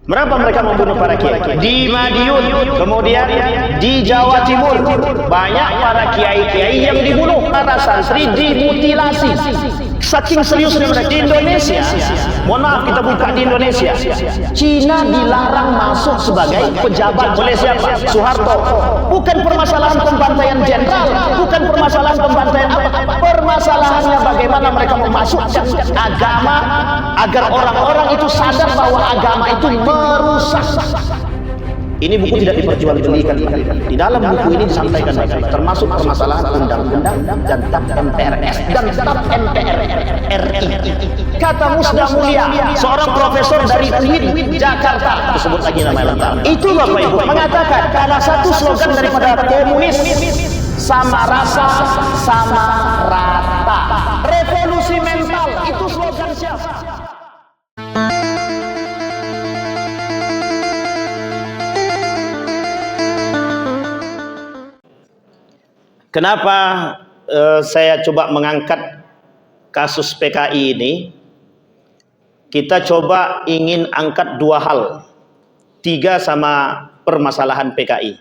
Berapa mereka membunuh para kiai? Di Madiun, kemudian di Jawa Timur, banyak para kiai-kiai yang dibunuh, para santri dimutilasi. Saking seriusnya mereka. Di Indonesia, mohon maaf kita buka di Indonesia, Cina dilarang masuk sebagai pejabat oleh siapa? Soeharto. Bukan permasalahan pembantaian jenderal, bukan permasalahan pembantaian apa, permasalahannya bagaimana mereka memasukkan agama agar orang-orang itu sadar bahwa agama itu merusak. Ini buku tidak diperjualbelikan. Di dalam buku ini disampaikan termasuk permasalahan undang-undang dan tap MPRS dan tap MPR RI. Kata Musda Mulia, seorang profesor dari UIN Jakarta, disebut lagi nama lengkap. Itu Bapak Ibu mengatakan salah satu slogan daripada komunis, sama rasa, sama rata. Revolusi mental itu slogan siapa? Kenapa saya coba mengangkat kasus PKI ini? Kita coba ingin angkat dua hal, tiga sama permasalahan PKI.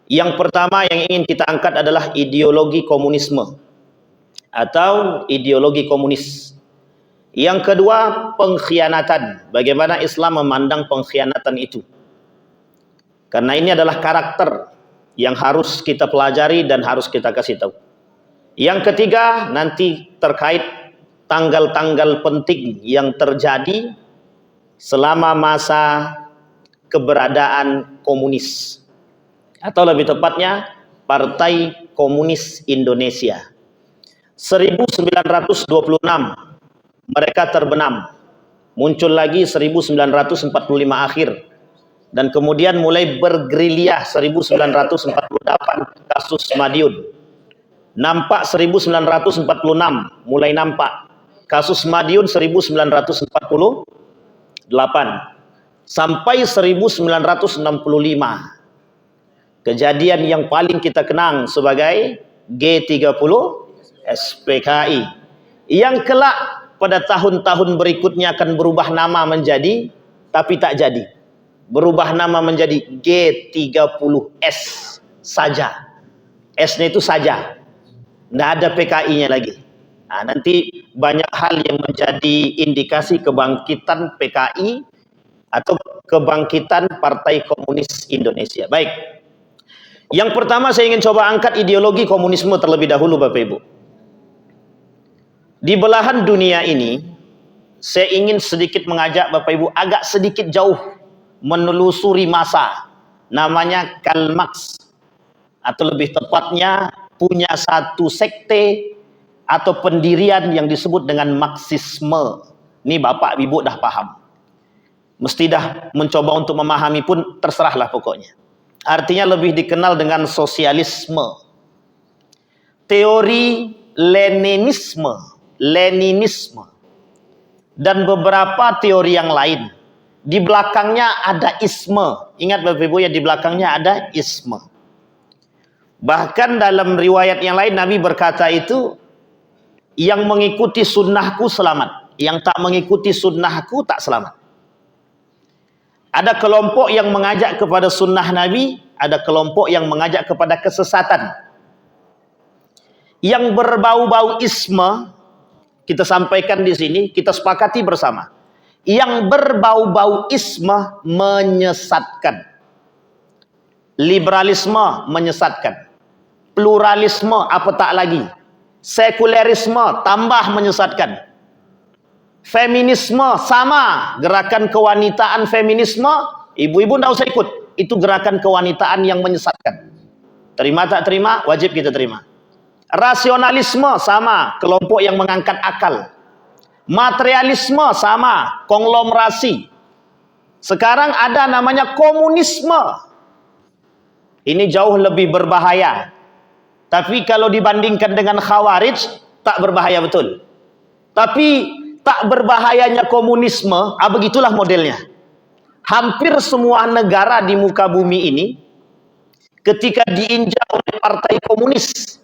Yang pertama yang ingin kita angkat adalah ideologi komunisme atau ideologi komunis. Yang kedua pengkhianatan, bagaimana Islam memandang pengkhianatan itu. Karena ini adalah karakter yang harus kita pelajari dan harus kita kasih tahu. Yang ketiga nanti terkait tanggal-tanggal penting yang terjadi selama masa keberadaan komunis, atau lebih tepatnya Partai Komunis Indonesia. 1926 mereka terbenam, muncul lagi 1945 akhir, dan kemudian mulai bergerilya 1948 kasus Madiun. Nampak 1946 mulai nampak. Kasus Madiun 1948 sampai 1965. Kejadian yang paling kita kenang sebagai G30 SPKI. Yang kelak pada tahun-tahun berikutnya akan berubah nama menjadi, tapi tak jadi, berubah nama menjadi G30S saja. S-nya itu saja, tidak ada PKI-nya lagi. Nah, nanti banyak hal yang menjadi indikasi kebangkitan PKI atau kebangkitan Partai Komunis Indonesia. Baik, yang pertama saya ingin coba angkat ideologi komunisme terlebih dahulu Bapak Ibu. Di belahan dunia ini, saya ingin sedikit mengajak Bapak Ibu agak sedikit jauh menelusuri masa, namanya Karl Marx, atau lebih tepatnya punya satu sekte atau pendirian yang disebut dengan Marxisme. Ini Bapak Ibu dah paham, mesti dah mencoba untuk memahami pun terserahlah pokoknya. Artinya lebih dikenal dengan sosialisme. Teori Leninisme dan beberapa teori yang lain. Di belakangnya ada isme. Ingat Bapak Ibu ya, di belakangnya ada isme. Bahkan dalam riwayat yang lain Nabi berkata itu, yang mengikuti sunnahku selamat, yang tak mengikuti sunnahku tak selamat. Ada kelompok yang mengajak kepada sunnah Nabi, ada kelompok yang mengajak kepada kesesatan. Yang berbau-bau isme, kita sampaikan di sini, kita sepakati bersama. Yang berbau-bau isme menyesatkan. Liberalisme menyesatkan. Pluralisme apatah lagi. Sekulerisme tambah menyesatkan. Feminisme sama, gerakan kewanitaan feminisme, ibu-ibu tidak usah ikut. Itu gerakan kewanitaan yang menyesatkan. Terima tak terima, wajib kita terima. Rasionalisme sama, kelompok yang mengangkat akal. Materialisme sama, konglomerasi. Sekarang ada namanya komunisme. Ini jauh lebih berbahaya. Tapi kalau dibandingkan dengan Khawarij, tak berbahaya betul. Tapi tak berbahayanya komunisme, begitulah modelnya. Hampir semua negara di muka bumi ini, ketika diinjak oleh partai komunis,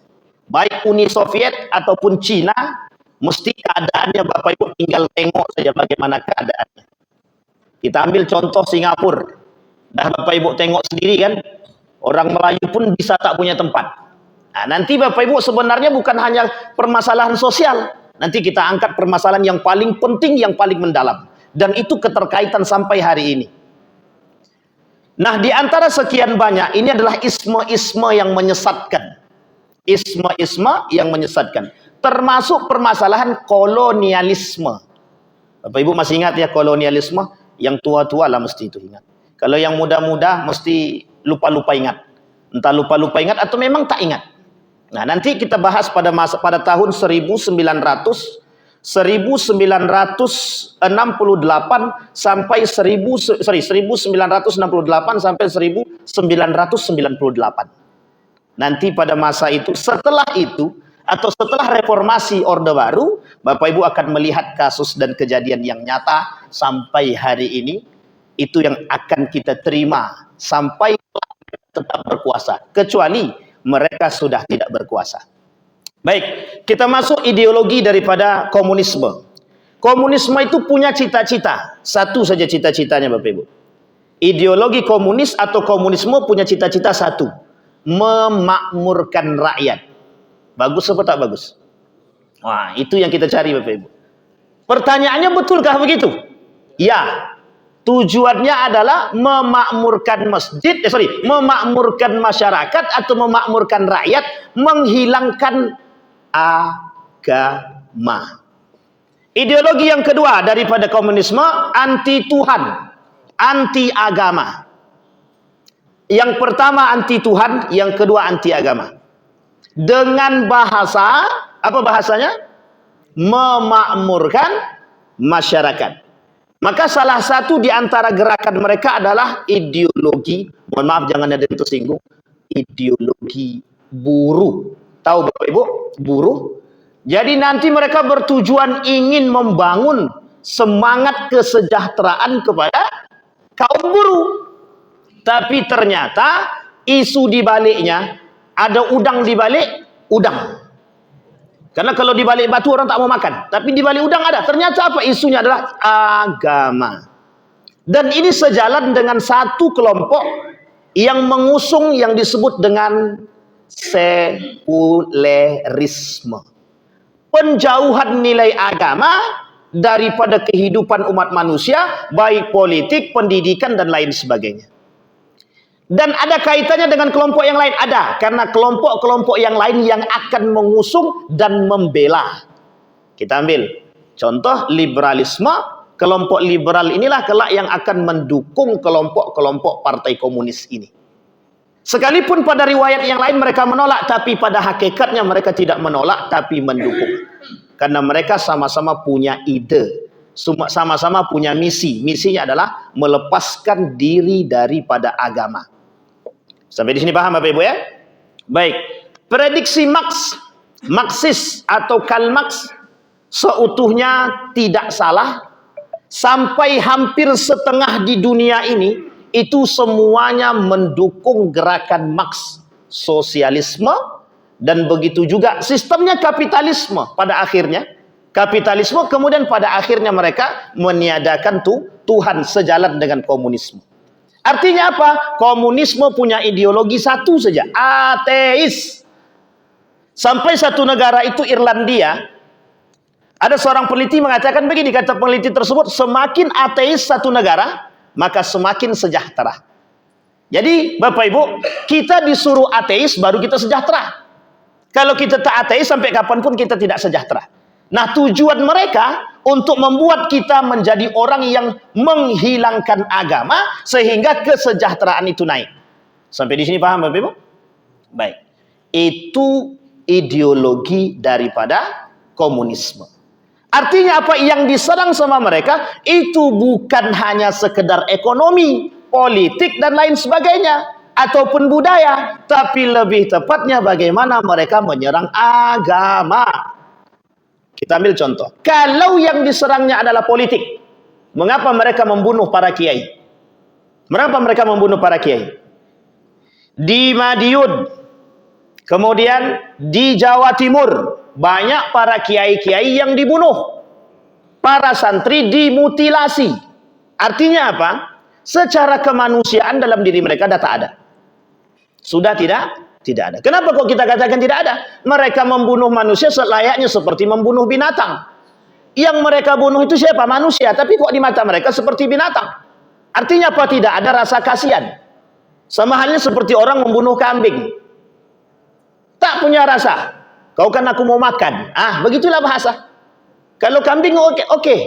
baik Uni Soviet ataupun Cina, mesti keadaannya Bapak Ibu tinggal tengok saja bagaimana keadaannya. Kita ambil contoh Singapura. Dah Bapak Ibu tengok sendiri kan, orang Melayu pun bisa tak punya tempat. Nah, nanti Bapak Ibu sebenarnya bukan hanya permasalahan sosial. Nanti kita angkat permasalahan yang paling penting, yang paling mendalam. Dan itu keterkaitan sampai hari ini. Nah, di antara sekian banyak, ini adalah isme-isme yang menyesatkan. Isme-isme yang menyesatkan. Termasuk permasalahan kolonialisme. Bapak Ibu masih ingat ya kolonialisme? Yang tua-tua lah mesti itu ingat. Kalau yang muda-muda mesti lupa-lupa ingat. Entah lupa-lupa ingat atau memang tak ingat. Nah, nanti kita bahas pada tahun 1968 sampai 1968 sampai 1998. Nanti pada masa itu, setelah itu atau setelah reformasi Orde Baru, Bapak Ibu akan melihat kasus dan kejadian yang nyata sampai hari ini. Itu yang akan kita terima sampai tetap berkuasa, kecuali mereka sudah tidak berkuasa. Baik, kita masuk ideologi daripada komunisme. Komunisme itu punya cita-cita, satu saja cita-citanya Bapak Ibu. Ideologi komunis atau komunisme punya cita-cita satu, memakmurkan rakyat. Bagus atau tak bagus? Wah, itu yang kita cari Bapak Ibu. Pertanyaannya, betulkah begitu? Ya. Tujuannya adalah memakmurkan memakmurkan masyarakat atau memakmurkan rakyat, menghilangkan agama. Ideologi yang kedua daripada komunisme, anti Tuhan, anti agama. Yang pertama anti Tuhan, yang kedua anti agama. Dengan bahasa, apa bahasanya? Memakmurkan masyarakat. Maka salah satu di antara gerakan mereka adalah ideologi, mohon maaf jangan ada yang tersinggung, ideologi buruh. Tahu Bapak Ibu, buruh? Jadi nanti mereka bertujuan ingin membangun semangat kesejahteraan kepada kaum buruh. Tapi ternyata isu di baliknya, ada udang di balik udang. Karena kalau di balik batu orang tak mau makan, tapi di balik udang ada. Ternyata apa? Isunya adalah agama. Dan ini sejalan dengan satu kelompok yang mengusung yang disebut dengan sekulerisme. Penjauhan nilai agama daripada kehidupan umat manusia, baik politik, pendidikan, dan lain sebagainya. Dan ada kaitannya dengan kelompok yang lain? Ada, karena kelompok-kelompok yang lain yang akan mengusung dan membela. Kita ambil contoh liberalisme. Kelompok liberal inilah kelak yang akan mendukung kelompok-kelompok partai komunis ini. Sekalipun pada riwayat yang lain mereka menolak, tapi pada hakikatnya mereka tidak menolak, tapi mendukung. Karena mereka sama-sama punya ide, sama-sama punya misi. Misinya adalah melepaskan diri daripada agama. Sampai di sini paham Bapak Ibu ya? Baik. Prediksi Marxis atau Karl Marx seutuhnya tidak salah. Sampai hampir setengah di dunia ini itu semuanya mendukung gerakan Marx, sosialisme, dan begitu juga sistemnya kapitalisme pada akhirnya. Kapitalisme kemudian pada akhirnya mereka meniadakan Tuhan sejalan dengan komunisme. Artinya apa? Komunisme punya ideologi satu saja, ateis. Sampai satu negara itu Irlandia, ada seorang peneliti mengatakan begini, kata peneliti tersebut, semakin ateis satu negara, maka semakin sejahtera. Jadi Bapak Ibu, kita disuruh ateis baru kita sejahtera. Kalau kita tak ateis sampai kapanpun kita tidak sejahtera. Nah, tujuan mereka untuk membuat kita menjadi orang yang menghilangkan agama sehingga kesejahteraan itu naik. Sampai di sini paham Bapak Ibu? Baik. Itu ideologi daripada komunisme. Artinya apa? Yang diserang sama mereka itu bukan hanya sekedar ekonomi, politik dan lain sebagainya ataupun budaya, tapi lebih tepatnya bagaimana mereka menyerang agama. Kita ambil contoh. Kalau yang diserangnya adalah politik, mengapa mereka membunuh para kiai? Mengapa mereka membunuh para kiai? Di Madiun, kemudian di Jawa Timur, banyak para kiai-kiai yang dibunuh. Para santri dimutilasi. Artinya apa? Secara kemanusiaan dalam diri mereka tak ada. Sudah tidak ada. Kenapa kok kita katakan tidak ada? Mereka membunuh manusia selayaknya seperti membunuh binatang. Yang mereka bunuh itu siapa? Manusia. Tapi kok di mata mereka seperti binatang. Artinya apa? Tidak ada rasa kasihan. Sama halnya seperti orang membunuh kambing. Tak punya rasa. Kau kan aku mau makan. Begitulah bahasa. Kalau kambing oke.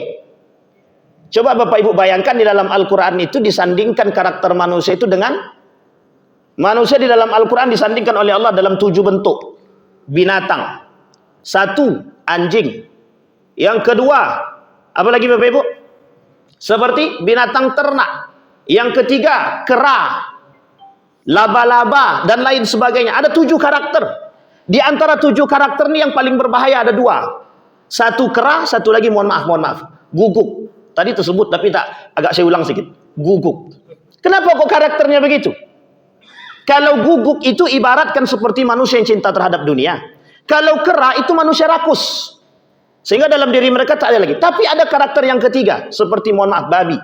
Coba Bapak Ibu bayangkan di dalam Al-Quran itu disandingkan karakter manusia itu dengan manusia di dalam Al-Quran disandingkan oleh Allah dalam 7 bentuk binatang. 1, anjing. Yang kedua, apa lagi Bapak Ibu? Seperti binatang ternak. Yang ketiga, kera, laba-laba, dan lain sebagainya. Ada 7 karakter. Di antara 7 karakter ini yang paling berbahaya ada 2. 1 kera, 1 lagi mohon maaf, guguk. Tadi tersebut tapi agak saya ulang sedikit. Guguk. Kenapa kok karakternya begitu? Kalau guguk itu ibaratkan seperti manusia yang cinta terhadap dunia. Kalau kera itu manusia rakus. Sehingga dalam diri mereka tak ada lagi. Tapi ada karakter yang ketiga. Seperti mohon maaf, babi.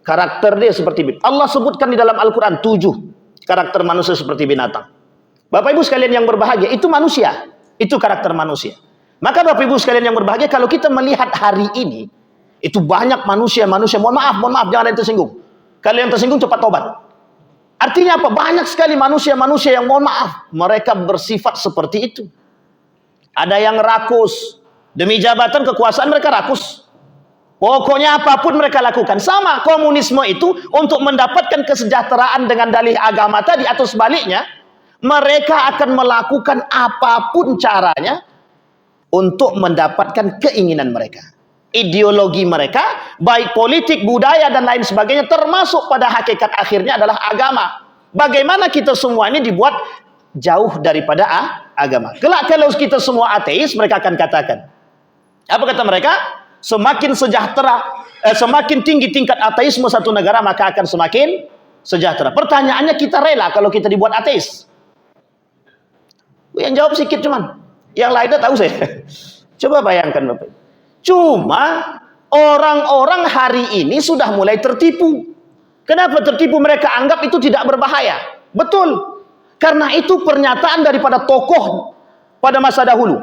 Karakter dia seperti binatang. Allah sebutkan di dalam Al-Quran 7 karakter manusia seperti binatang. Bapak Ibu sekalian yang berbahagia, itu manusia. Itu karakter manusia. Maka Bapak Ibu sekalian yang berbahagia, kalau kita melihat hari ini, itu banyak manusia, mohon maaf, jangan ada yang tersinggung. Kalau yang tersinggung cepat tobat. Artinya apa? Banyak sekali manusia yang mohon maaf, mereka bersifat seperti itu. Ada yang rakus. Demi jabatan kekuasaan mereka rakus. Pokoknya apapun mereka lakukan. Sama komunisme itu untuk mendapatkan kesejahteraan dengan dalih agama tadi atau sebaliknya, mereka akan melakukan apapun caranya untuk mendapatkan keinginan mereka. Ideologi mereka, baik politik, budaya, dan lain sebagainya, termasuk pada hakikat akhirnya adalah agama. Bagaimana kita semua ini dibuat jauh daripada agama. Kelak kalau kita semua ateis, mereka akan katakan, apa kata mereka? Semakin sejahtera, semakin tinggi tingkat ateisme satu negara, maka akan semakin sejahtera. Pertanyaannya, kita rela kalau kita dibuat ateis? Yang jawab sedikit cuman, yang lainnya tahu saya. Coba bayangkan Bapak. Cuma orang-orang hari ini sudah mulai tertipu. Kenapa tertipu? Mereka anggap itu tidak berbahaya. Betul. Karena itu pernyataan daripada tokoh pada masa dahulu.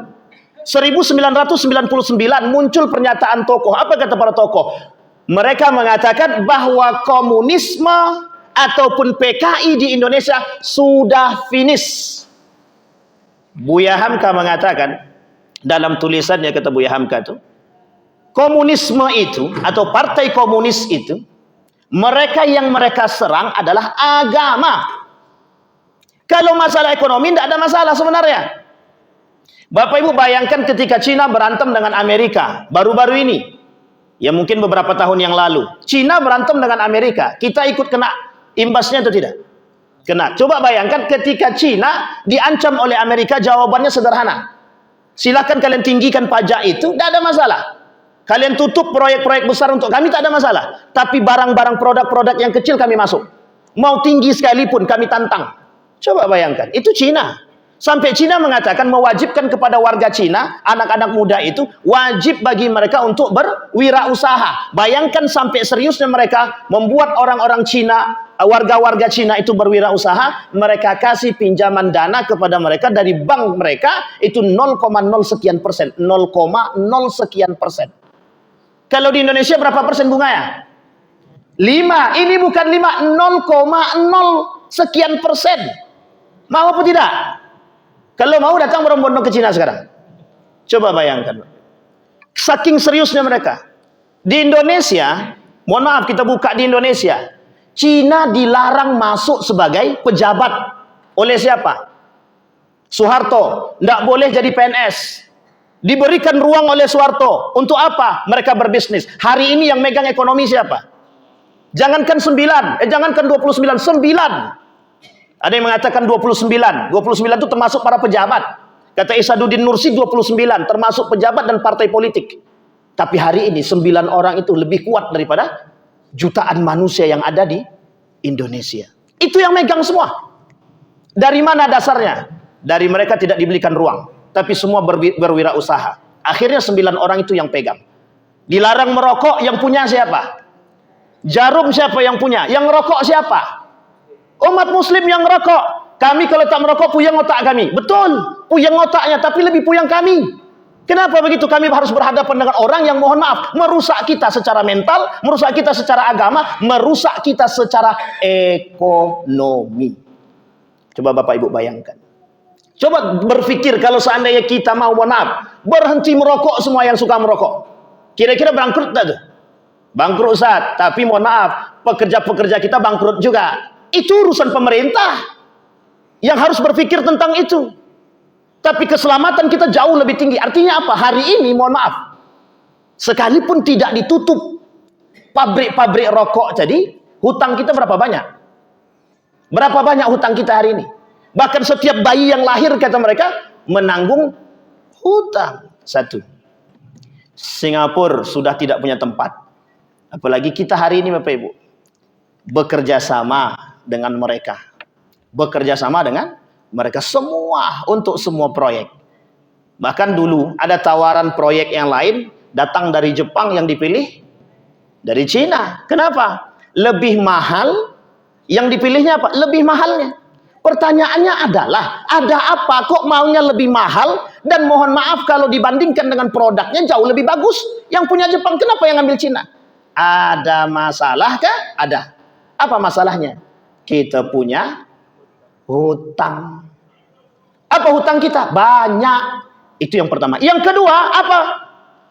1999 muncul pernyataan tokoh. Apa kata para tokoh? Mereka mengatakan bahwa komunisme ataupun PKI di Indonesia sudah finish. Buya Hamka mengatakan dalam tulisannya, kata Buya Hamka itu, komunisme itu atau partai komunis itu, mereka yang mereka serang adalah agama. Kalau masalah ekonomi tidak ada masalah sebenarnya. Bapak Ibu bayangkan ketika Cina berantem dengan Amerika baru-baru ini, ya mungkin beberapa tahun yang lalu, Cina berantem dengan Amerika, kita ikut kena imbasnya atau tidak? Kena. Coba bayangkan ketika Cina diancam oleh Amerika, jawabannya sederhana. Silahkan kalian tinggikan pajak itu, tidak ada masalah. Kalian tutup proyek-proyek besar untuk kami, tak ada masalah. Tapi barang-barang produk-produk yang kecil kami masuk. Mau tinggi sekalipun kami tantang. Coba bayangkan, itu Cina. Sampai Cina mengatakan mewajibkan kepada warga Cina, anak-anak muda itu, wajib bagi mereka untuk berwirausaha. Bayangkan sampai seriusnya mereka membuat orang-orang Cina, warga-warga Cina itu berwirausaha, mereka kasih pinjaman dana kepada mereka dari bank mereka, itu 0,0 sekian persen. 0,0 sekian persen. Kalau di Indonesia berapa persen bunganya? 5. Ini bukan 5, 0,0 sekian persen. Mau apa tidak? Kalau mau datang berbondong ke Cina sekarang. Coba bayangkan. Saking seriusnya mereka. Di Indonesia, mohon maaf kita buka di Indonesia, Cina dilarang masuk sebagai pejabat. Oleh siapa? Soeharto. Tidak boleh jadi PNS. Diberikan ruang oleh Soeharto. Untuk apa? Mereka berbisnis. Hari ini yang megang ekonomi siapa? Jangankan 9, jangankan 29, 9. Ada yang mengatakan 29. 29 itu termasuk para pejabat. Kata Isaduddin Nursi 29, termasuk pejabat dan partai politik. Tapi hari ini 9 orang itu lebih kuat daripada jutaan manusia yang ada di Indonesia. Itu yang megang semua. Dari mana dasarnya? Dari mereka tidak diberikan ruang, tapi semua berwirausaha. Akhirnya 9 orang itu yang pegang. Dilarang merokok, yang punya siapa? Jarum siapa yang punya? Yang rokok siapa? Umat muslim yang rokok. Kami kalau tak merokok puyeng otak kami. Betul, puyeng otaknya, tapi lebih puyeng kami. Kenapa begitu? Kami harus berhadapan dengan orang yang mohon maaf merusak kita secara mental, merusak kita secara agama, merusak kita secara ekonomi. Coba Bapak Ibu bayangkan. Coba berpikir kalau seandainya kita mau mohon maaf berhenti merokok, semua yang suka merokok. Kira-kira bangkrut tak tuh? Bangkrut Ustaz, tapi mohon maaf pekerja-pekerja kita bangkrut juga. Itu urusan pemerintah yang harus berpikir tentang itu. Tapi keselamatan kita jauh lebih tinggi. Artinya apa? Hari ini mohon maaf, sekalipun tidak ditutup pabrik-pabrik rokok tadi, hutang kita berapa banyak? Berapa banyak hutang kita hari ini? Bahkan setiap bayi yang lahir kata mereka menanggung hutang. Satu, Singapura sudah tidak punya tempat. Apalagi kita hari ini Bapak Ibu bekerja sama dengan mereka. Bekerja sama dengan mereka semua untuk semua proyek. Bahkan dulu ada tawaran proyek yang lain datang dari Jepang yang dipilih dari Cina. Kenapa? Lebih mahal. Yang dipilihnya apa? Lebih mahalnya. Pertanyaannya adalah, ada apa kok maunya lebih mahal? Dan mohon maaf kalau dibandingkan dengan produknya jauh lebih bagus. Yang punya Jepang, kenapa yang ambil Cina? Ada masalah kah? Ada. Apa masalahnya? Kita punya hutang. Apa hutang kita? Banyak. Itu yang pertama. Yang kedua, apa?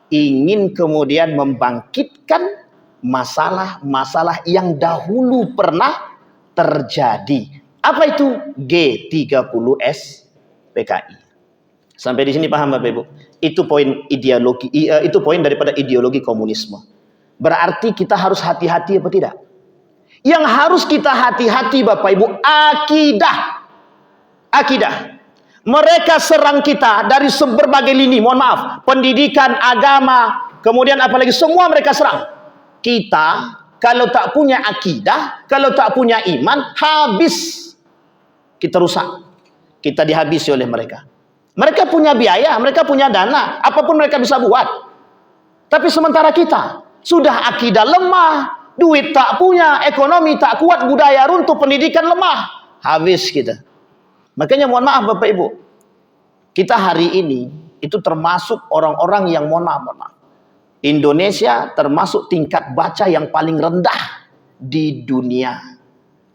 Ingin kemudian membangkitkan masalah-masalah yang dahulu pernah terjadi. Apa itu? G30S PKI. Sampai di sini paham Bapak Ibu? Itu poin ideologi, itu poin daripada ideologi komunisme. Berarti kita harus hati-hati apa tidak? Yang harus kita hati-hati Bapak Ibu, akidah. Akidah. Mereka serang kita dari berbagai lini, mohon maaf, pendidikan, agama, kemudian apalagi semua mereka serang. Kita kalau tak punya akidah, kalau tak punya iman, habis. Kita rusak. Kita dihabisi oleh mereka. Mereka punya biaya, mereka punya dana, apapun mereka bisa buat. Tapi sementara kita sudah akidah lemah, duit tak punya, ekonomi tak kuat, budaya runtuh, pendidikan lemah, habis kita. Makanya mohon maaf Bapak Ibu, kita hari ini itu termasuk orang-orang yang mohon maaf. Indonesia termasuk tingkat baca yang paling rendah di dunia.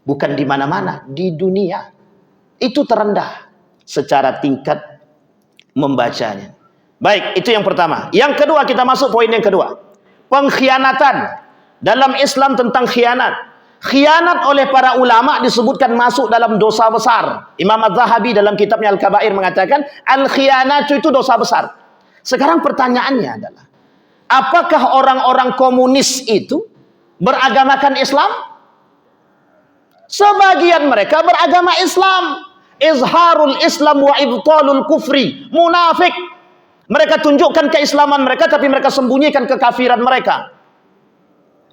Bukan di mana-mana, di dunia. Itu terendah secara tingkat membacanya. Baik, itu yang pertama. Yang kedua, kita masuk poin yang kedua. Pengkhianatan. Dalam Islam tentang khianat. Khianat oleh para ulama disebutkan masuk dalam dosa besar. Imam Az-Zahabi dalam kitabnya Al-Kabair mengatakan, al-khianat itu dosa besar. Sekarang pertanyaannya adalah, apakah orang-orang komunis itu beragamakan Islam? Sebagian mereka beragama Islam. Izharul Islam wa ibtalul kufri. Munafik. Mereka tunjukkan keislaman mereka, tapi mereka sembunyikan kekafiran mereka.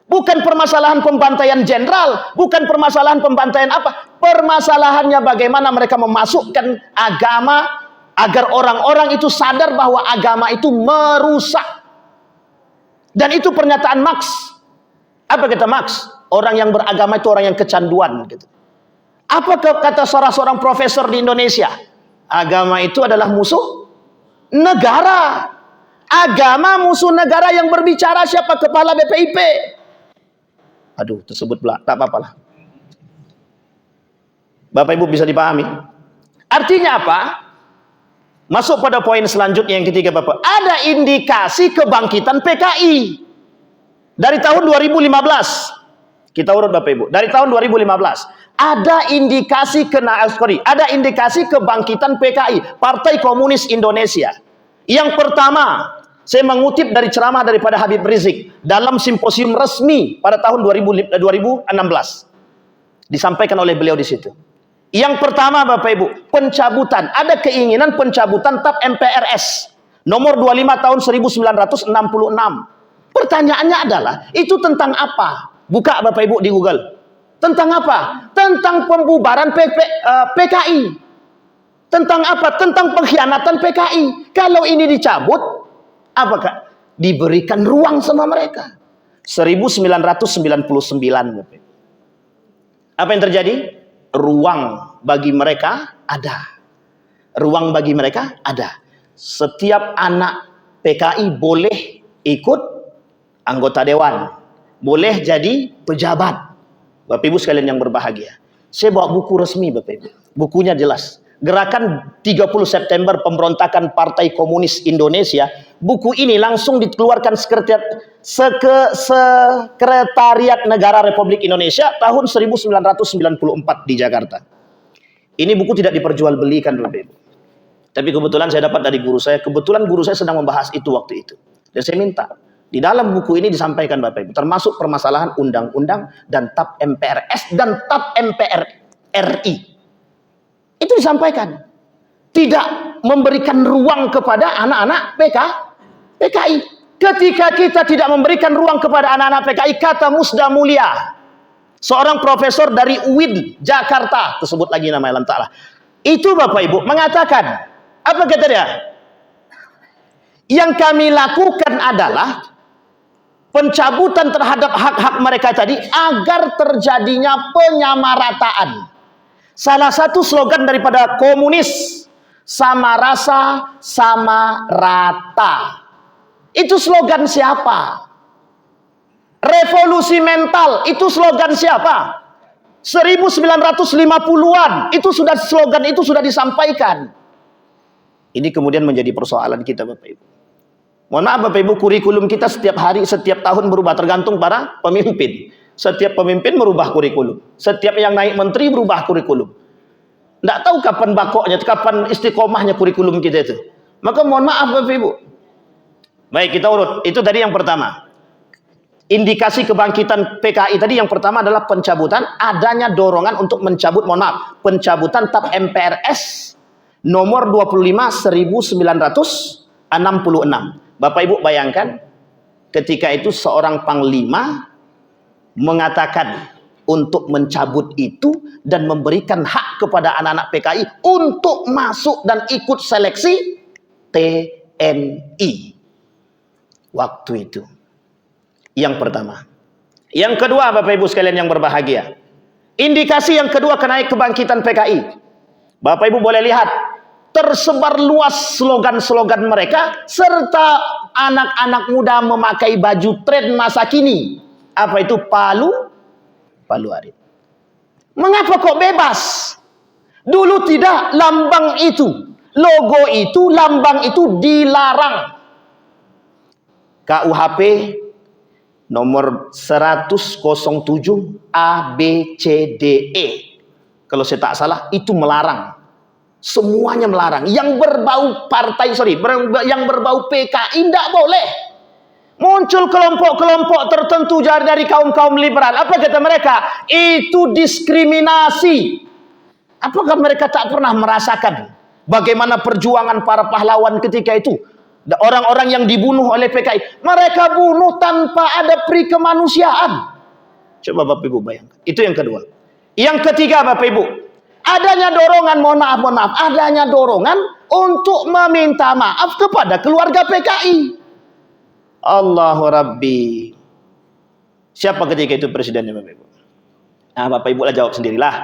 Bukan permasalahan pembantaian jenderal, bukan permasalahan pembantaian apa. Permasalahannya bagaimana mereka memasukkan agama agar orang-orang itu sadar bahwa agama itu merusak. Dan itu pernyataan Marx. Apa kata Marx? Orang yang beragama itu orang yang kecanduan. Gitu. Apa kata seorang profesor di Indonesia? Agama itu adalah musuh negara. Agama musuh negara, yang berbicara siapa? Kepala BPIP. Aduh, tersebut pula. Tak apa-apalah. Bapak Ibu bisa dipahami? Artinya apa? Masuk pada poin selanjutnya yang ketiga Bapak. Ada indikasi kebangkitan PKI. Dari tahun 2015. Kita urut Bapak Ibu. Dari tahun 2015 ada indikasi ada indikasi kebangkitan PKI, Partai Komunis Indonesia. Yang pertama, saya mengutip dari ceramah daripada Habib Rizik dalam simposium resmi pada tahun 2016. Disampaikan oleh beliau di situ. Yang pertama Bapak Ibu, pencabutan. Ada keinginan pencabutan TAP MPRS nomor 25 tahun 1966. Pertanyaannya adalah, itu tentang apa? Buka Bapak Ibu di Google. Tentang apa? Tentang pembubaran PKI. Tentang apa? Tentang pengkhianatan PKI. Kalau ini dicabut, apakah diberikan ruang sama mereka? 1999. Apa yang terjadi? Ruang bagi mereka ada. Ruang bagi mereka ada. Setiap anak PKI boleh ikut anggota dewan, boleh jadi pejabat. Bapak Ibu sekalian yang berbahagia, saya bawa buku resmi Bapak Ibu. Bukunya jelas. Gerakan 30 September Pemberontakan Partai Komunis Indonesia. Buku ini langsung dikeluarkan Sekretariat Negara Republik Indonesia tahun 1994 di Jakarta. Ini buku tidak diperjualbelikan Bapak Ibu. Tapi kebetulan saya dapat dari guru saya. Kebetulan guru saya sedang membahas itu waktu itu. Dan saya minta, di dalam buku ini disampaikan Bapak Ibu, termasuk permasalahan undang-undang dan TAP MPRS dan TAP MPR RI. Itu disampaikan. Tidak memberikan ruang kepada anak-anak PKI. Ketika kita tidak memberikan ruang kepada anak-anak PKI, kata Musda Mulia, seorang profesor dari UIN Jakarta, tersebut lagi namanya Lantala, itu Bapak Ibu mengatakan, apa kata dia? Yang kami lakukan adalah pencabutan terhadap hak-hak mereka tadi agar terjadinya penyamarataan. Salah satu slogan daripada komunis, sama rasa, sama rata. Itu slogan siapa? Revolusi mental, itu slogan siapa? 1950-an, itu sudah slogan itu sudah disampaikan. Ini kemudian menjadi persoalan kita Bapak Ibu. Mohon maaf Bapak Ibu, kurikulum kita setiap hari, setiap tahun berubah tergantung para pemimpin. Setiap pemimpin merubah kurikulum. Setiap yang naik menteri berubah kurikulum. Tidak tahu kapan bakoknya, kapan istiqomahnya kurikulum kita itu. Maka mohon maaf Bapak Ibu. Baik, kita urut. Itu tadi yang pertama. Indikasi kebangkitan PKI tadi yang pertama adalah pencabutan, adanya dorongan untuk mencabut, mohon maaf, pencabutan TAP MPRS nomor 25 1966. Bapak Ibu bayangkan ketika itu seorang panglima mengatakan untuk mencabut itu dan memberikan hak kepada anak-anak PKI untuk masuk dan ikut seleksi TNI waktu itu. Yang pertama. Yang kedua Bapak Ibu sekalian yang berbahagia, indikasi yang kedua kenaik kebangkitan PKI. Bapak Ibu boleh lihat, tersebar luas slogan-slogan mereka, serta anak-anak muda memakai baju tren masa kini. Apa itu? Palu arit. Mengapa kok bebas? Dulu tidak, lambang itu, logo itu, lambang itu dilarang. KUHP nomor 10007 ABCDE. Kalau saya tak salah, itu melarang. Semuanya melarang. Yang berbau yang berbau PKI tidak boleh. Muncul kelompok-kelompok tertentu dari kaum-kaum liberal. Apa kata mereka? Itu diskriminasi. Apakah mereka tak pernah merasakan bagaimana perjuangan para pahlawan ketika itu? Orang-orang yang dibunuh oleh PKI, mereka bunuh tanpa ada peri kemanusiaan. Coba Bapak Ibu bayangkan. Itu yang kedua. Yang ketiga Bapak Ibu, adanya dorongan, mohon maaf, adanya dorongan untuk meminta maaf kepada keluarga PKI. Allahu Rabbi. Siapa ketika itu presidennya Bapak Ibu? Nah, Bapak Ibu lah jawab sendirilah.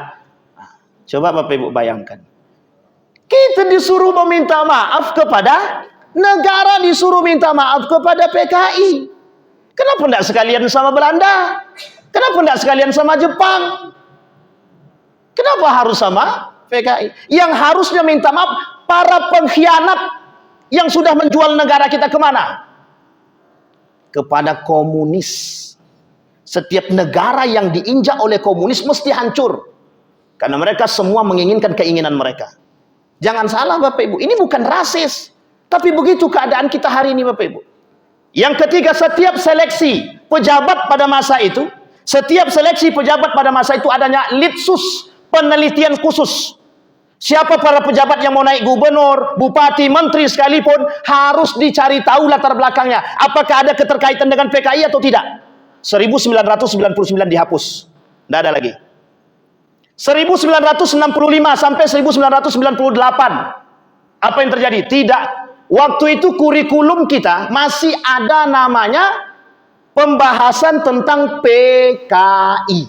Coba Bapak Ibu bayangkan. Kita disuruh meminta maaf kepada negara, disuruh minta maaf kepada PKI. Kenapa tidak sekalian sama Belanda? Kenapa tidak sekalian sama Jepang? Kenapa harus sama PKI? Yang harusnya minta maaf para pengkhianat yang sudah menjual negara kita kemana? Kepada komunis. Setiap negara yang diinjak oleh komunis mesti hancur. Karena mereka semua menginginkan keinginan mereka. Jangan salah Bapak Ibu, ini bukan rasis. Tapi begitu keadaan kita hari ini Bapak Ibu. Yang ketiga, setiap seleksi pejabat pada masa itu, adanya litsus, penelitian khusus. Siapa para pejabat yang mau naik gubernur, bupati, menteri sekalipun, harus dicari tahu latar belakangnya. Apakah ada keterkaitan dengan PKI atau tidak. 1999 dihapus. Tidak ada lagi. 1965 sampai 1998. Apa yang terjadi? Tidak. Waktu itu kurikulum kita masih ada namanya pembahasan tentang PKI.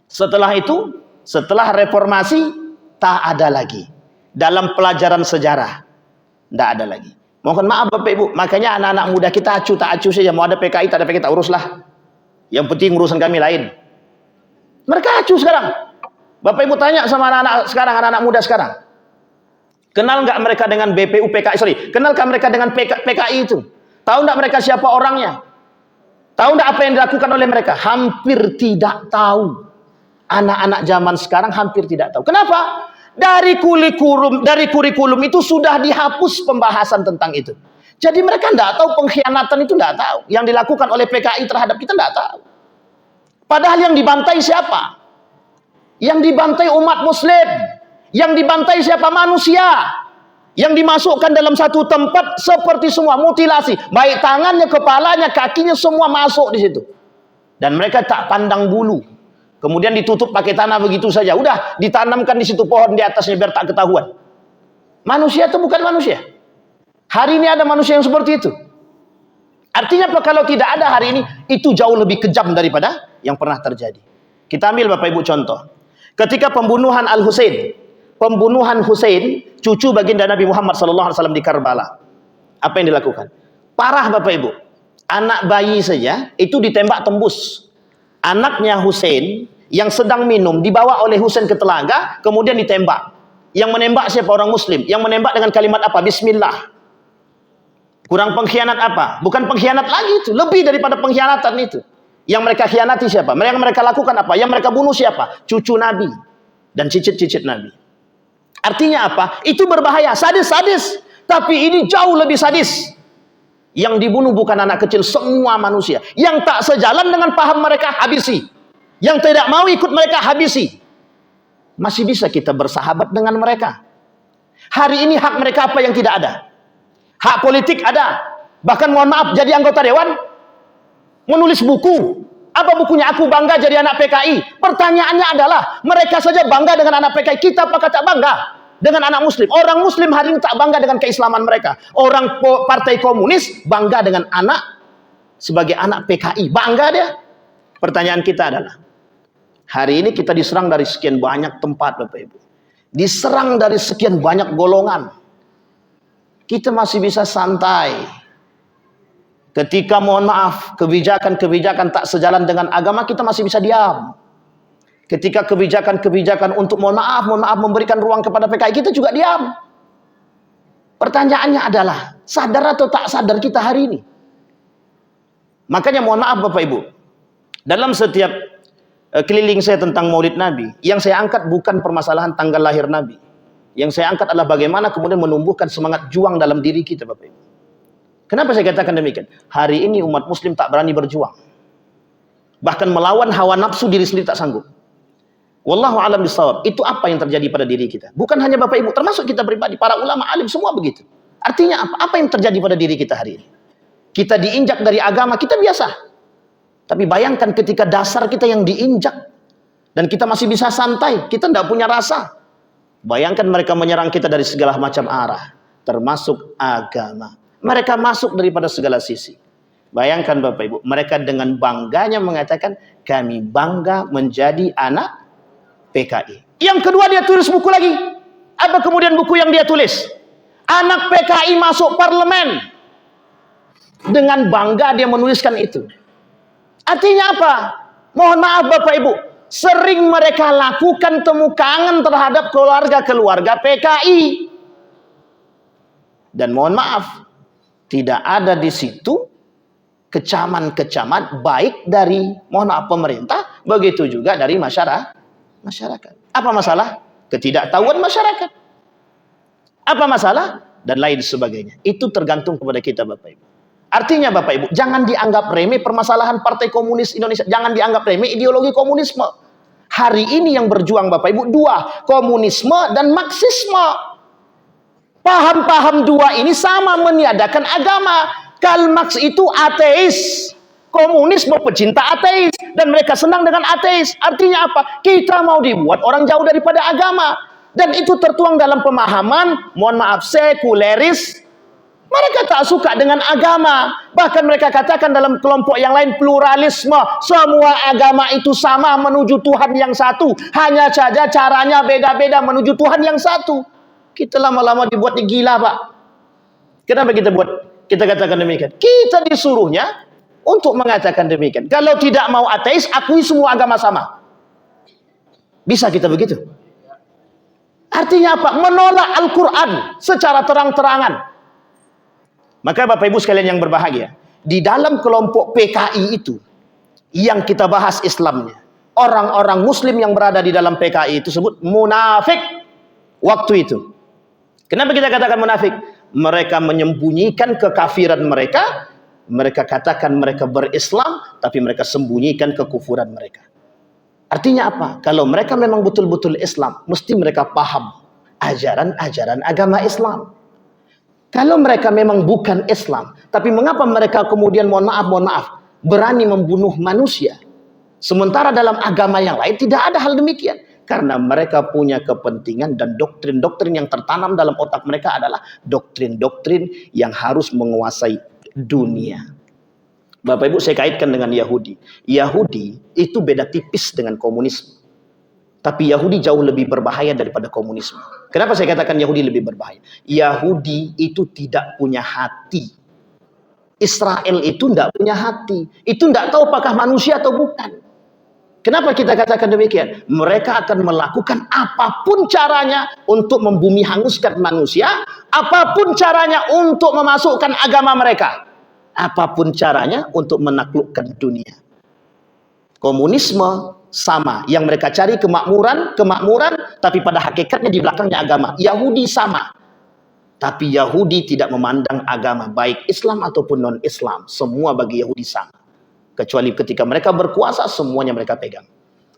Setelah itu, setelah reformasi, tak ada lagi. Dalam pelajaran sejarah, tak ada lagi. Mohon maaf Bapak Ibu, makanya anak-anak muda kita acuh tak acuh saja. Mau ada PKI, tak ada PKI, tak uruslah. Yang penting urusan kami lain. Mereka acuh sekarang. Bapak Ibu tanya sama anak-anak sekarang, anak-anak muda sekarang. Kenal nggak mereka dengan BPU PKI? Sorry, kenalkah mereka dengan PKI itu? Tahu nggak mereka siapa orangnya? Tahu nggak apa yang dilakukan oleh mereka? Hampir tidak tahu. Anak-anak zaman sekarang hampir tidak tahu. Kenapa? Dari kurikulum itu sudah dihapus pembahasan tentang itu. Jadi mereka tidak tahu pengkhianatan itu, tidak tahu. Yang dilakukan oleh PKI terhadap kita tidak tahu. Padahal yang dibantai siapa? Yang dibantai umat muslim. Yang dibantai siapa? Manusia. Yang dimasukkan dalam satu tempat seperti semua mutilasi. Baik tangannya, kepalanya, kakinya semua masuk di situ. Dan mereka tak pandang bulu. Kemudian ditutup pakai tanah begitu saja. Udah ditanamkan di situ pohon di atasnya biar tak ketahuan. Manusia itu bukan manusia. Hari ini ada manusia yang seperti itu. Artinya apa? Kalau tidak ada hari ini, itu jauh lebih kejam daripada yang pernah terjadi. Kita ambil Bapak Ibu contoh. Ketika pembunuhan Al-Husain, cucu baginda Nabi Muhammad SAW di Karbala. Apa yang dilakukan? Parah Bapak Ibu. Anak bayi saja itu ditembak tembus. Anaknya Husain yang sedang minum dibawa oleh Husain ke telaga, kemudian ditembak. Yang menembak siapa? Orang muslim. Yang menembak dengan kalimat apa? Bismillah. Kurang pengkhianat apa? Bukan pengkhianat lagi itu, lebih daripada pengkhianatan itu. Yang mereka khianati siapa? Yang mereka lakukan apa? Yang mereka bunuh siapa? Cucu Nabi dan cicit-cicit Nabi. Artinya apa? Itu berbahaya, sadis-sadis. Tapi ini jauh lebih sadis. Yang dibunuh bukan anak kecil, semua manusia. Yang tak sejalan dengan paham mereka, habisi. Yang tidak mau ikut mereka, habisi. Masih bisa kita bersahabat dengan mereka. Hari ini hak mereka apa yang tidak ada? Hak politik ada. Bahkan mohon maaf, jadi anggota dewan, menulis buku. Apa bukunya? Aku bangga jadi anak PKI. Pertanyaannya adalah, mereka saja bangga dengan anak PKI. Kita apakah tak bangga dengan anak muslim? Orang muslim hari ini tak bangga dengan keislaman mereka. Orang partai komunis bangga dengan anak sebagai anak PKI. Bangga dia. Pertanyaan kita adalah, hari ini kita diserang dari sekian banyak tempat Bapak Ibu. Diserang dari sekian banyak golongan. Kita masih bisa santai. Ketika mohon maaf, kebijakan-kebijakan tak sejalan dengan agama, kita masih bisa diam. Ketika kebijakan-kebijakan untuk mohon maaf memberikan ruang kepada PKI, kita juga diam. Pertanyaannya adalah, sadar atau tak sadar kita hari ini? Makanya mohon maaf Bapak Ibu, dalam setiap keliling saya tentang Maulid Nabi, yang saya angkat bukan permasalahan tanggal lahir Nabi. Yang saya angkat adalah bagaimana kemudian menumbuhkan semangat juang dalam diri kita Bapak Ibu. Kenapa saya katakan demikian? Hari ini umat muslim tak berani berjuang. Bahkan melawan hawa nafsu diri sendiri tak sanggup. Wallahu a'lam bishawab. Itu apa yang terjadi pada diri kita. Bukan hanya Bapak Ibu, termasuk kita pribadi, para ulama, alim, semua begitu. Artinya apa? Apa yang terjadi pada diri kita hari ini? Kita diinjak dari agama, kita biasa. Tapi bayangkan ketika dasar kita yang diinjak. Dan kita masih bisa santai, kita tidak punya rasa. Bayangkan mereka menyerang kita dari segala macam arah. Termasuk agama. Mereka masuk daripada segala sisi. Bayangkan Bapak Ibu, mereka dengan bangganya mengatakan, kami bangga menjadi anak PKI. Yang kedua dia tulis buku lagi. Apa kemudian buku yang dia tulis? Anak PKI masuk parlemen. Dengan bangga dia menuliskan itu. Artinya apa? Mohon maaf Bapak Ibu, sering mereka lakukan temu kangen terhadap keluarga-keluarga PKI. Dan mohon maaf, tidak ada di situ kecaman-kecaman baik dari mohon maaf pemerintah, begitu juga dari masyarakat. Apa masalah? Ketidaktahuan masyarakat. Apa masalah? Dan lain sebagainya. Itu tergantung kepada kita Bapak Ibu. Artinya Bapak Ibu, jangan dianggap remeh permasalahan Partai Komunis Indonesia. Jangan dianggap remeh ideologi komunisme. Hari ini yang berjuang Bapak Ibu, dua, komunisme dan Marxisme. Paham-paham dua ini sama meniadakan agama. Karl Marx itu ateis. Komunisme pecinta ateis. Dan mereka senang dengan ateis. Artinya apa? Kita mau dibuat orang jauh daripada agama. Dan itu tertuang dalam pemahaman, mohon maaf, sekuleris Mereka tak suka dengan agama. Bahkan mereka katakan dalam kelompok yang lain pluralisme. Semua agama itu sama menuju Tuhan yang satu. Hanya saja caranya beda-beda menuju Tuhan yang satu. Kita lama-lama dibuatnya gila, Pak. Kenapa kita katakan demikian? Kita disuruhnya untuk mengatakan demikian. Kalau tidak mau ateis, akui semua agama sama. Bisa kita begitu? Artinya apa? Menolak Al-Quran secara terang-terangan. Maka Bapak Ibu sekalian yang berbahagia, di dalam kelompok PKI itu yang kita bahas Islamnya, orang-orang muslim yang berada di dalam PKI itu disebut munafik waktu itu. Kenapa kita katakan munafik? Mereka menyembunyikan kekafiran mereka. Mereka katakan mereka berislam, tapi mereka sembunyikan kekufuran mereka. Artinya apa? Kalau mereka memang betul-betul Islam, mesti mereka paham ajaran-ajaran agama Islam. Kalau mereka memang bukan Islam, tapi mengapa mereka kemudian mohon maaf, berani membunuh manusia? Sementara dalam agama yang lain tidak ada hal demikian. Karena mereka punya kepentingan dan doktrin-doktrin yang tertanam dalam otak mereka adalah doktrin-doktrin yang harus menguasai dunia. Bapak Ibu, saya kaitkan dengan Yahudi. Yahudi itu beda tipis dengan komunisme. Tapi Yahudi jauh lebih berbahaya daripada komunisme. Kenapa saya katakan Yahudi lebih berbahaya? Yahudi itu tidak punya hati. Israel itu tidak punya hati. Itu tidak tahu apakah manusia atau bukan. Kenapa kita katakan demikian? Mereka akan melakukan apapun caranya untuk membumi hanguskan manusia. Apapun caranya untuk memasukkan agama mereka. Apapun caranya untuk menaklukkan dunia. Komunisme sama, yang mereka cari kemakmuran, tapi pada hakikatnya di belakangnya agama. Yahudi sama, tapi Yahudi tidak memandang agama, baik Islam ataupun non-Islam, semua bagi Yahudi sama. Kecuali ketika mereka berkuasa, semuanya mereka pegang.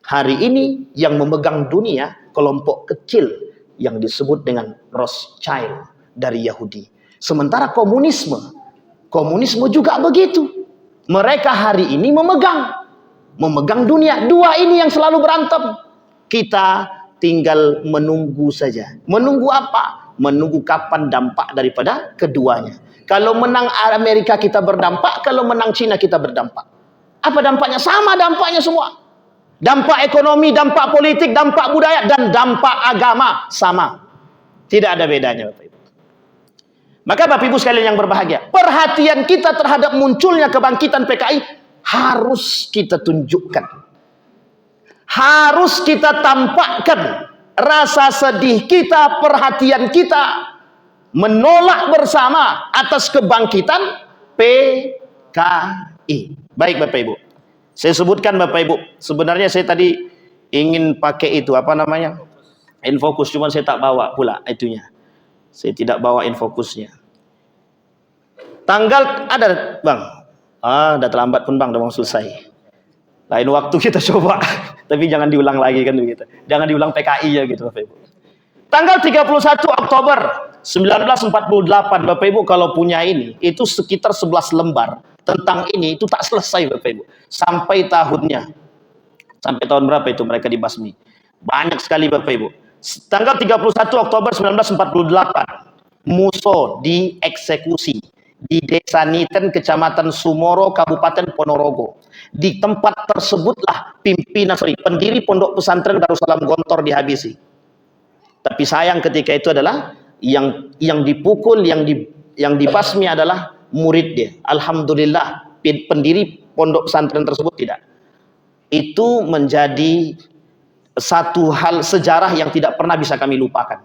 Hari ini yang memegang dunia, kelompok kecil yang disebut dengan Rothschild dari Yahudi. Sementara komunisme juga begitu. Mereka hari ini memegang dunia. Dua ini yang selalu berantem. Kita tinggal menunggu saja. Menunggu apa? Menunggu kapan dampak daripada keduanya. Kalau menang Amerika kita berdampak, kalau menang Cina kita berdampak. Apa dampaknya? Sama dampaknya semua. Dampak ekonomi, dampak politik, dampak budaya, dan dampak agama sama. Tidak ada bedanya, Bapak Ibu. Maka Bapak Ibu sekalian yang berbahagia, perhatian kita terhadap munculnya kebangkitan PKI harus kita tunjukkan. Harus kita tampakkan rasa sedih kita, perhatian kita, menolak bersama atas kebangkitan PKI. Baik Bapak Ibu, saya sebutkan Bapak Ibu, sebenarnya saya tadi ingin pakai itu, apa namanya, infocus, cuma saya tak bawa pula itunya. Saya tidak bawa infokusnya. Tanggal ada Bang. Udah terlambat pun Bang, udah mau selesai. Lain waktu kita coba. Tapi jangan diulang lagi kan begitu. Jangan diulang PKI ya gitu Bapak Ibu. Tanggal 31 Oktober 1948, Bapak Ibu kalau punya ini, itu sekitar 11 lembar tentang ini, itu tak selesai Bapak Ibu. Sampai tahunnya. Sampai tahun berapa itu mereka dibasmi? Banyak sekali Bapak Ibu. Tanggal 31 Oktober 1948, Muso dieksekusi di Desa Niten, Kecamatan Sumoro, Kabupaten Ponorogo. Di tempat tersebutlah pendiri Pondok Pesantren Darussalam Gontor dihabisi. Tapi sayang ketika itu adalah yang dipukul, yang dibasmi adalah murid dia. Alhamdulillah pendiri Pondok Pesantren tersebut tidak. Itu menjadi satu hal sejarah yang tidak pernah bisa kami lupakan.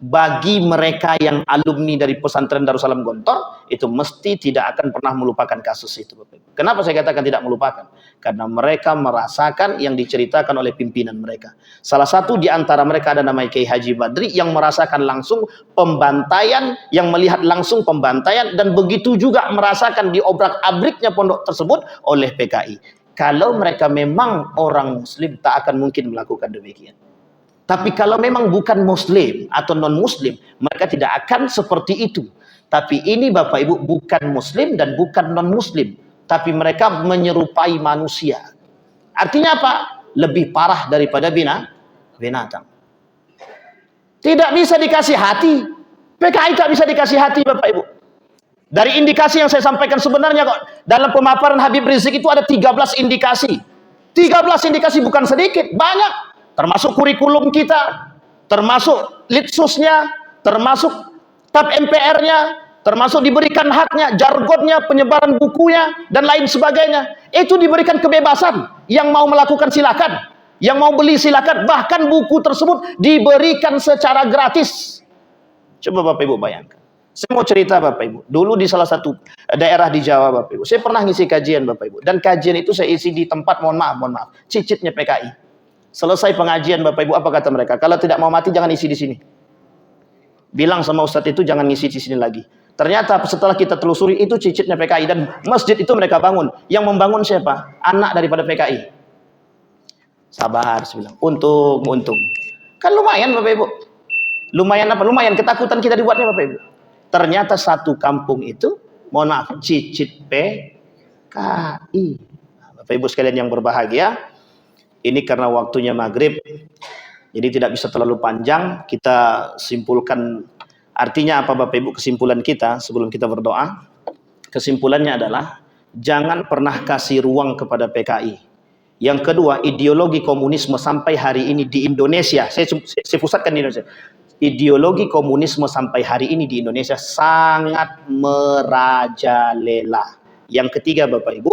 Bagi mereka yang alumni dari pesantren Darussalam Gontor, itu mesti tidak akan pernah melupakan kasus itu. Kenapa saya katakan tidak melupakan? Karena mereka merasakan yang diceritakan oleh pimpinan mereka. Salah satu di antara mereka ada namanya Kiai Haji Badri yang merasakan langsung pembantaian, yang melihat langsung pembantaian, dan begitu juga merasakan diobrak-abriknya pondok tersebut oleh PKI. Kalau mereka memang orang Muslim, tak akan mungkin melakukan demikian. Tapi kalau memang bukan Muslim atau non-Muslim, mereka tidak akan seperti itu. Tapi ini Bapak Ibu bukan Muslim dan bukan non-Muslim. Tapi mereka menyerupai manusia. Artinya apa? Lebih parah daripada binatang. Tidak bisa dikasih hati. PKI tak bisa dikasih hati Bapak Ibu. Dari indikasi yang saya sampaikan sebenarnya kok dalam pemaparan Habib Rizik itu ada 13 indikasi. 13 indikasi bukan sedikit, banyak. Termasuk kurikulum kita, termasuk litsusnya, termasuk tab MPR-nya, termasuk diberikan haknya, jargonnya, penyebaran bukunya, dan lain sebagainya. Itu diberikan kebebasan. Yang mau melakukan silakan, yang mau beli silakan. Bahkan buku tersebut diberikan secara gratis. Coba Bapak Ibu bayangkan. Saya mau cerita Bapak Ibu. Dulu di salah satu daerah di Jawa Bapak Ibu, saya pernah ngisi kajian Bapak Ibu. Dan kajian itu saya isi di tempat, mohon maaf, cicitnya PKI. Selesai pengajian Bapak Ibu, apa kata mereka? Kalau tidak mau mati jangan isi di sini. Bilang sama Ustadz itu jangan ngisi di sini lagi. Ternyata setelah kita telusuri itu cicitnya PKI, dan masjid itu mereka bangun. Yang membangun siapa? Anak daripada PKI. Sabar, saya bilang. Untung. Kan lumayan Bapak Ibu. Lumayan apa? Lumayan ketakutan kita dibuatnya Bapak Ibu. Ternyata satu kampung itu, mohon maaf, cicit PKI. Bapak Ibu sekalian yang berbahagia, ini karena waktunya maghrib, jadi tidak bisa terlalu panjang. Kita simpulkan, artinya apa Bapak Ibu kesimpulan kita sebelum kita berdoa? Kesimpulannya adalah, jangan pernah kasih ruang kepada PKI. Yang kedua, ideologi komunisme sampai hari ini di Indonesia, saya pusatkan di Indonesia, ideologi komunisme sampai hari ini di Indonesia sangat merajalela. Yang ketiga Bapak Ibu,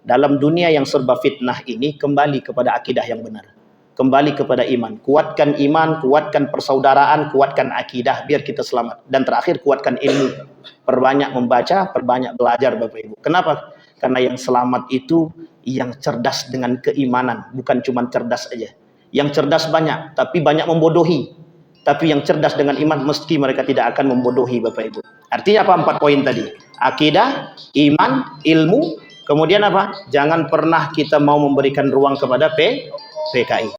dalam dunia yang serba fitnah ini, kembali kepada akidah yang benar. Kembali kepada iman. Kuatkan iman, kuatkan persaudaraan, kuatkan akidah, biar kita selamat. Dan terakhir, kuatkan ilmu. Perbanyak membaca, perbanyak belajar Bapak Ibu. Kenapa? Karena yang selamat itu yang cerdas dengan keimanan. Bukan cuma cerdas aja. Yang cerdas banyak, tapi banyak membodohi. Tapi yang cerdas dengan iman, meski mereka tidak akan membodohi Bapak Ibu. Artinya apa 4 poin tadi? Akidah, iman, ilmu, kemudian apa? Jangan pernah kita mau memberikan ruang kepada PKI.